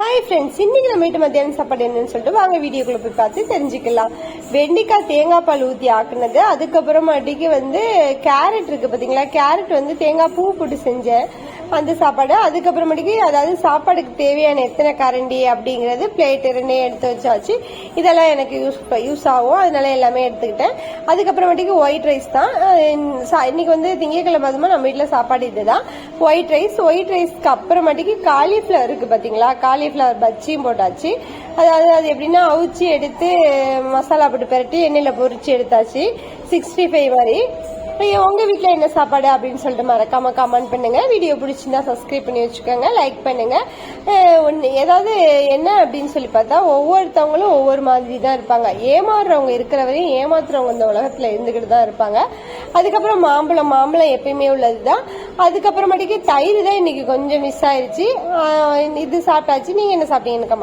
Hi friends, இன்னைக்கு நம்ம வீட்டு மத்தியானம் சாப்பாடு என்னன்னு சொல்லிட்டு வாங்க வீடியோக்குள்ள போய் பார்த்து தெரிஞ்சுக்கலாம். வெண்டைக்காய் தேங்காய் பால் ஊற்றி ஆக்குனது, அதுக்கப்புறமாட்டிக்கு கேரட் இருக்கு பார்த்தீங்களா, கேரட் தேங்காய் பூ போட்டு செஞ்சேன் அந்த சாப்பாடு. அதுக்கப்புறமாட்டிக்கு அதாவது சாப்பாடுக்கு தேவையான எத்தனை கரண்டி அப்படிங்கிறது பிளேட் 2 எடுத்து வச்சாச்சு. இதெல்லாம் எனக்கு யூஸ் ஆகும், அதனால எல்லாமே எடுத்துக்கிட்டேன். அதுக்கப்புறமாட்டிக்கு ஒயிட் ரைஸ் தான் இன்னைக்கு திங்கக்கிழமை அதுமா நம்ம வீட்டில் சாப்பாடு இதுதான் ஒயிட் ரைஸ்க்கு அப்புறமாட்டிக்கு காலிஃபிளவர் இருக்கு பார்த்தீங்களா, காலிஃபிளவர் பஜ்ஜியும் போட்டாச்சு. அதாவது அது எப்படின்னா அவிச்சு எடுத்து மசாலா போட்டு பெரட்டி எண்ணெயில் பொரிச்சு எடுத்தாச்சு 65 மாதிரி. உங்க வீட்டுல என்ன சாப்பாடு அப்படின்னு சொல்லிட்டு மறக்காம கமெண்ட் பண்ணுங்க. வீடியோ பிடிச்சிருந்தா சப்ஸ்கிரைப் பண்ணி வச்சுக்கோங்க, லைக் பண்ணுங்க. ஏதாவது என்ன அப்படின்னு சொல்லி பார்த்தா ஒவ்வொருத்தவங்களும் ஒவ்வொரு மாதிரி தான் இருப்பாங்க. ஏமாறுறவங்க இருக்கிற வரையும் ஏமாத்துறவங்க இந்த உலகத்துல இருந்துகிட்டு தான் இருப்பாங்க. அதுக்கப்புறம் மாம்பழம் எப்பயுமே உள்ளதுதான். அதுக்கப்புறமாட்டிக்கு தயிர் தான் இன்னைக்கு கொஞ்சம் மிஸ் ஆயிடுச்சு. இது சாப்பிட்டாச்சு. நீங்க என்ன சாப்பிட்டீங்கன்னு கமெண்ட்